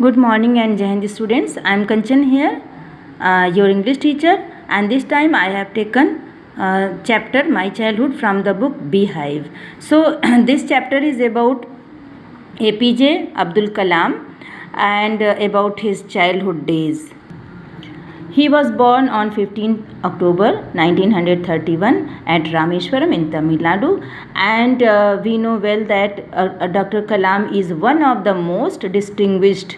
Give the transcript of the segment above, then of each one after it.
Good morning and Jai Hind students. I am Kanchan here, your English teacher, and this time I have taken chapter My Childhood from the book Beehive. So this chapter is about APJ Abdul Kalam and about his childhood days. He was born on 15 October 1931 at Rameshwaram in Tamil Nadu, and we know well that Dr. Kalam is one of the most distinguished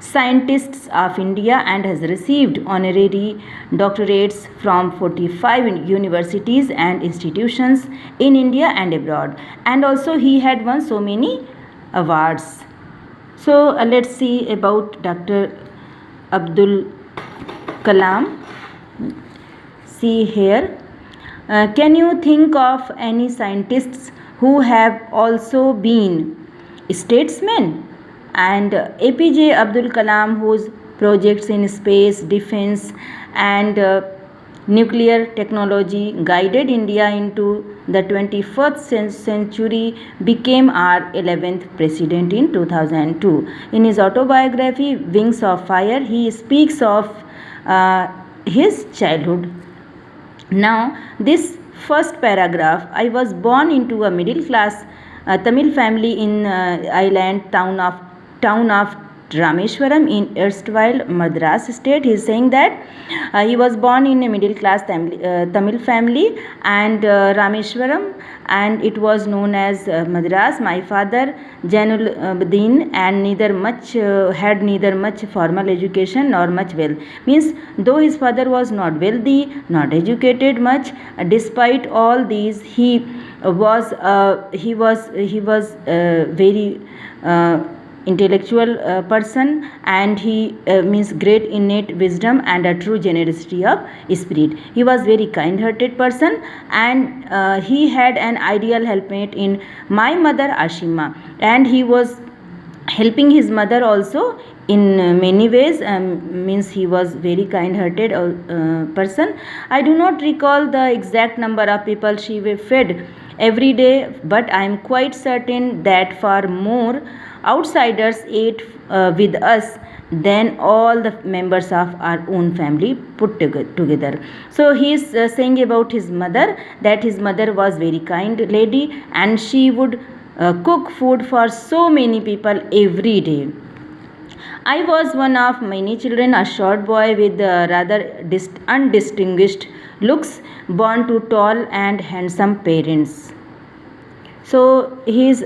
scientists of India and has received honorary doctorates from 45 universities and institutions in India and abroad, and also he had won so many awards. So let's see about Dr. Abdul Kalam. See here. Can you think of any scientists who have also been statesmen? And APJ Abdul Kalam, whose projects in space, defense and nuclear technology guided India into the 21st century, became our 11th president in 2002. In his autobiography, Wings of Fire, he speaks of his childhood. Now, this first paragraph: I was born into a middle class Tamil family in island town of Rameshwaram in erstwhile Madras state. He is saying that he was born in a middle class Tamil family and Rameshwaram, and it was known as Madras. My father Jainul Abidin and had neither much formal education nor much wealth. Means though his father was not wealthy, not educated much, despite all these he was very intellectual person, and he means great innate wisdom and a true generosity of spirit. He was very kind hearted person, and he had an ideal helpmate in my mother Ashima, and he was helping his mother also in many ways. Means he was very kind hearted person. I do not recall the exact number of people she fed every day, but I am quite certain that far more outsiders ate with us than all the members of our own family put together. So he is saying about his mother that his mother was very kind lady, and she would cook food for so many people every day. I was one of many children, a short boy with rather undistinguished looks, born to tall and handsome parents. So he is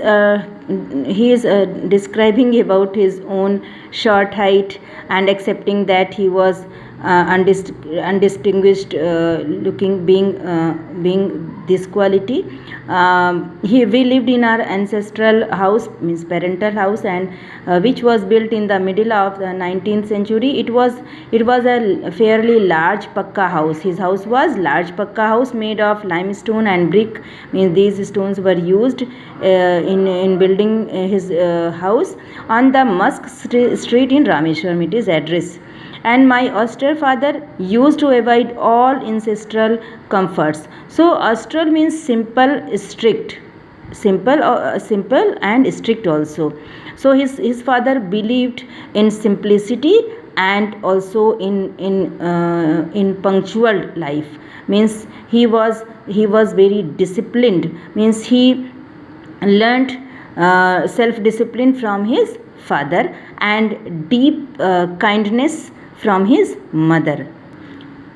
describing about his own short height and accepting that he was undistinguished looking, being this quality. We lived in our ancestral house, means parental house, and which was built in the middle of the 19th century. It was a fairly large pakka house. His house was large pakka house made of limestone and brick. Means these stones were used in building his house on the Musk Street in Rameshwaram. It is address. And my austere father used to avoid all ancestral comforts. So austral means simple, strict. Simple and strict also. So his father believed in simplicity and also in punctual life. Means he was very disciplined. Means he learnt self-discipline from his father and deep kindness from his mother.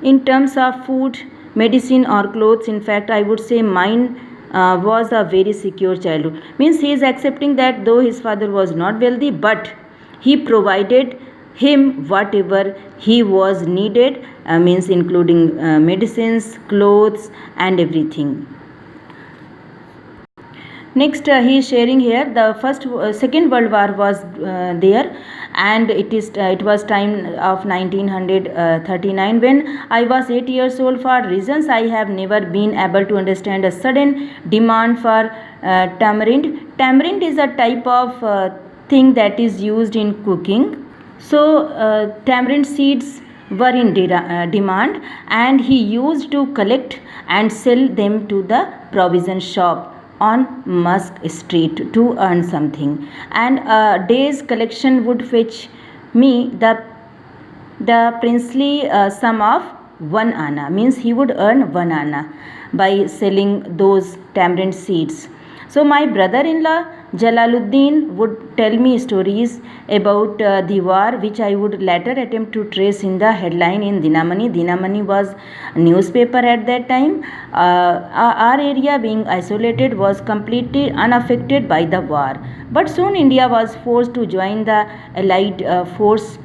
In terms of food, medicine or clothes, in fact I would say mine was a very secure childhood. Means he is accepting that though his father was not wealthy, but he provided him whatever he was needed, means including medicines, clothes and everything. Next, he is sharing here the Second World War was there, and it was time of 1939 when I was 8 years old. For reasons I have never been able to understand, a sudden demand for tamarind. Tamarind is a type of thing that is used in cooking. So tamarind seeds were in demand, and he used to collect and sell them to the provision shop on Musk Street to earn something, and a day's collection would fetch me the princely sum of 1 anna, means he would earn 1 anna by selling those tamarind seeds. So my brother-in-law Jalaluddin would tell me stories about the war, which I would later attempt to trace in the headline in Dinamani. Dinamani was a newspaper at that time. Our area, being isolated, was completely unaffected by the war. But soon India was forced to join the Allied forces,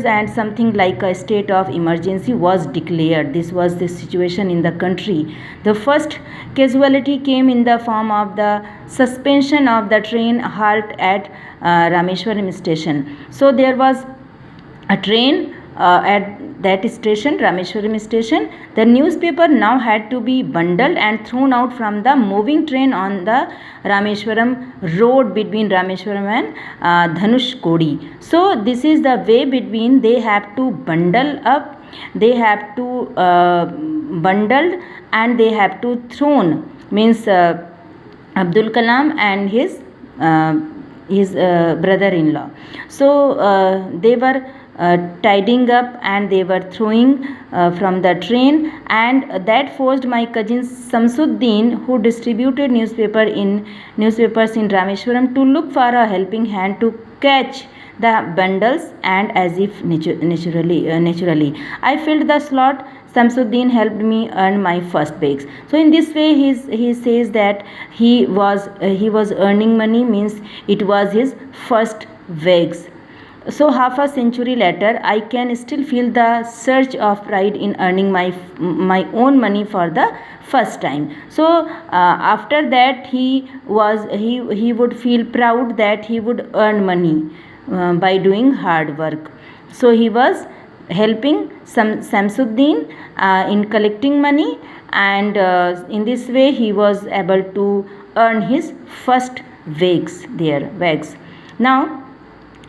and something like a state of emergency was declared. This was the situation in the country. The first casualty came in the form of the suspension of the train halt at Rameshwaram station. So there was a train at that station, Rameshwaram station. The newspaper now had to be bundled and thrown out from the moving train on the Rameshwaram road between Rameshwaram and Dhanushkodi. So this is the way between they have to bundle up, they have to bundled, and they have to thrown, means Abdul Kalam and his brother-in-law. So they were tidying up and they were throwing from the train, and that forced my cousin Samsuddin, who distributed newspapers in Rameshwaram, to look for a helping hand to catch the bundles, and as if naturally I filled the slot. Samsuddin helped me earn my first bakes. So in this way he says that he was earning money, means it was his first wakes. So half a century later, I can still feel the surge of pride in earning my own money for the first time. So after that he would feel proud that he would earn money by doing hard work. So he was helping Samsuddin in collecting money, and in this way he was able to earn his first wages. Now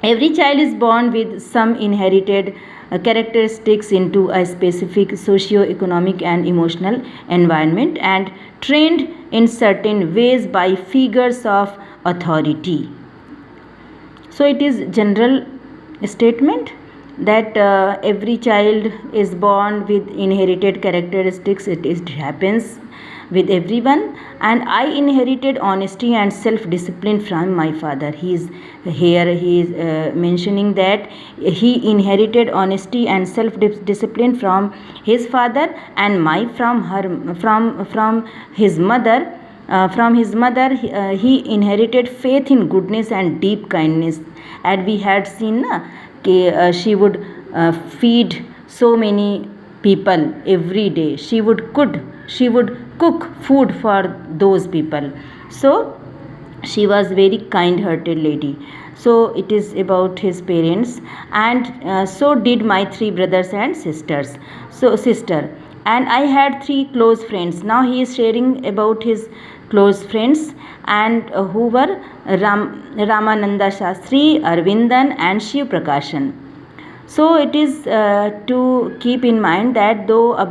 every child is born with some inherited characteristics into a specific socio-economic and emotional environment, and trained in certain ways by figures of authority. So it is general statement that every child is born with inherited characteristics. It happens with everyone, and I inherited honesty and self-discipline from my father. He is mentioning that he inherited honesty and self-discipline from his father, and from his mother. From his mother, he inherited faith in goodness and deep kindness. As we had seen, she would feed so many people every day. She would cook food for those people. So she was very kind-hearted lady. So it is about his parents, and so did my 3 brothers and sisters. And I had 3 close friends. Now he is sharing about his close friends, and who were Ramananda Shastri, Arvindan, and Shiv Prakashan. So it is to keep in mind that though